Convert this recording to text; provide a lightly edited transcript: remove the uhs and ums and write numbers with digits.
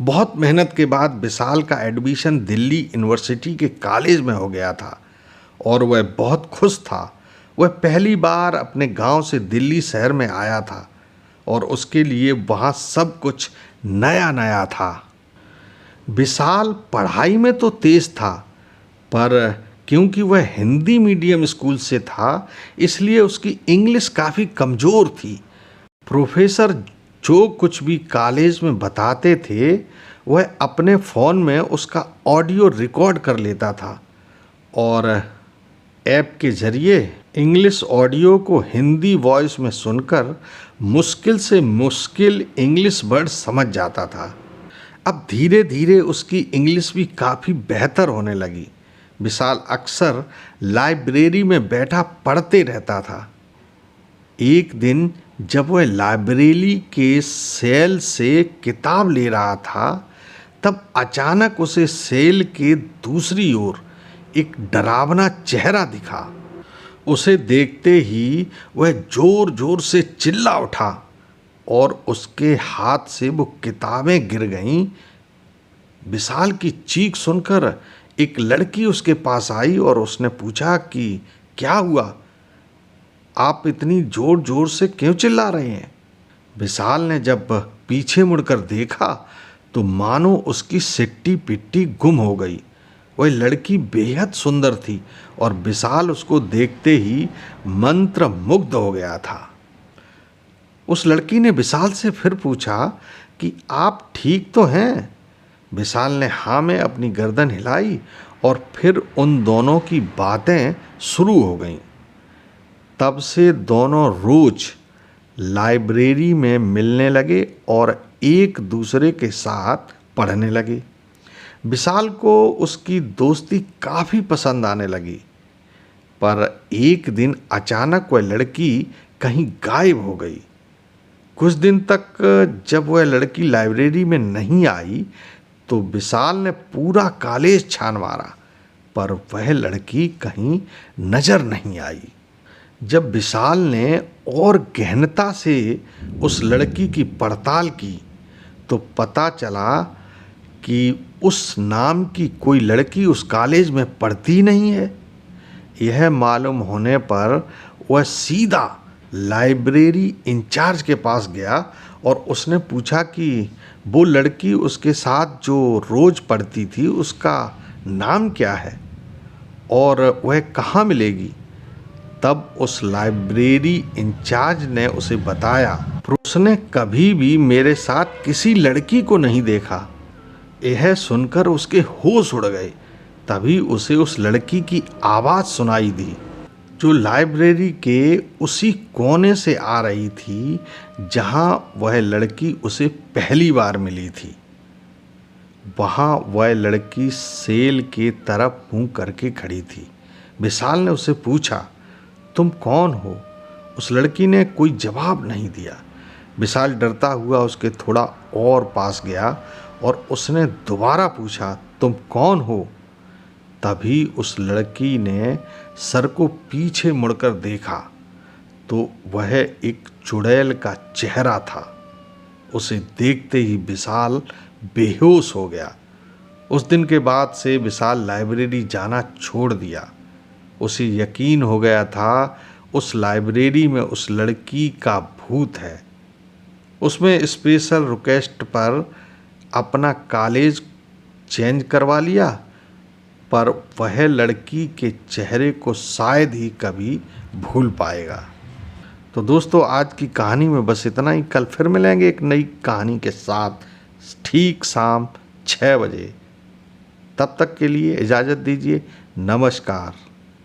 बहुत मेहनत के बाद विशाल का एडमिशन दिल्ली यूनिवर्सिटी के कॉलेज में हो गया था और वह बहुत खुश था। वह पहली बार अपने गांव से दिल्ली शहर में आया था और उसके लिए वहाँ सब कुछ नया नया था। विशाल पढ़ाई में तो तेज था, पर क्योंकि वह हिंदी मीडियम स्कूल से था इसलिए उसकी इंग्लिश काफ़ी कमज़ोर थी। प्रोफेसर जो कुछ भी कॉलेज में बताते थे वह अपने फ़ोन में उसका ऑडियो रिकॉर्ड कर लेता था और ऐप के ज़रिए इंग्लिश ऑडियो को हिंदी वॉइस में सुनकर मुश्किल से मुश्किल इंग्लिश वर्ड समझ जाता था। अब धीरे धीरे उसकी इंग्लिश भी काफ़ी बेहतर होने लगी। विशाल अक्सर लाइब्रेरी में बैठा पढ़ते रहता था। एक दिन जब वह लाइब्रेरी के सेल से किताब ले रहा था तब अचानक उसे सेल के दूसरी ओर एक डरावना चेहरा दिखा। उसे देखते ही वह जोर जोर से चिल्ला उठा और उसके हाथ से वो किताबें गिर गईं। विशाल की चीख सुनकर एक लड़की उसके पास आई और उसने पूछा कि क्या हुआ, आप इतनी जोर जोर से क्यों चिल्ला रहे हैं। विशाल ने जब पीछे मुड़कर देखा तो मानो उसकी सिट्टी पिट्टी गुम हो गई। वह लड़की बेहद सुंदर थी और विशाल उसको देखते ही मंत्र मुग्ध हो गया था। उस लड़की ने विशाल से फिर पूछा कि आप ठीक तो हैं। विशाल ने हाँ में अपनी गर्दन हिलाई और फिर उन दोनों की बातें शुरू हो गईं। तब से दोनों रोज लाइब्रेरी में मिलने लगे और एक दूसरे के साथ पढ़ने लगे। विशाल को उसकी दोस्ती काफ़ी पसंद आने लगी, पर एक दिन अचानक वह लड़की कहीं गायब हो गई। कुछ दिन तक जब वह लड़की लाइब्रेरी में नहीं आई तो विशाल ने पूरा कॉलेज छान मारा, पर वह लड़की कहीं नज़र नहीं आई। जब विशाल ने और गहनता से उस लड़की की पड़ताल की तो पता चला कि उस नाम की कोई लड़की उस कॉलेज में पढ़ती नहीं है। यह मालूम होने पर वह सीधा लाइब्रेरी इंचार्ज के पास गया और उसने पूछा कि वो लड़की उसके साथ जो रोज़ पढ़ती थी उसका नाम क्या है और वह कहाँ मिलेगी। तब उस लाइब्रेरी इंचार्ज ने उसे बताया, उसने कभी भी मेरे साथ किसी लड़की को नहीं देखा। यह सुनकर उसके होश उड़ गए। तभी उसे उस लड़की की आवाज़ सुनाई दी जो लाइब्रेरी के उसी कोने से आ रही थी जहां वह लड़की उसे पहली बार मिली थी। वहां वह लड़की सेल के तरफ मुंह करके खड़ी थी। विशाल ने उससे पूछा, तुम कौन हो? उस लड़की ने कोई जवाब नहीं दिया। विशाल डरता हुआ उसके थोड़ा और पास गया और उसने दोबारा पूछा, तुम कौन हो? तभी उस लड़की ने सर को पीछे मुड़कर देखा तो वह एक चुड़ैल का चेहरा था। उसे देखते ही विशाल बेहोश हो गया। उस दिन के बाद से विशाल लाइब्रेरी जाना छोड़ दिया। उसे यकीन हो गया था उस लाइब्रेरी में उस लड़की का भूत है। उसमें स्पेशल रिक्वेस्ट पर अपना कॉलेज चेंज करवा लिया, पर वह लड़की के चेहरे को शायद ही कभी भूल पाएगा। तो दोस्तों, आज की कहानी में बस इतना ही। कल फिर मिलेंगे एक नई कहानी के साथ, ठीक शाम 6 बजे। तब तक के लिए इजाज़त दीजिए। नमस्कार।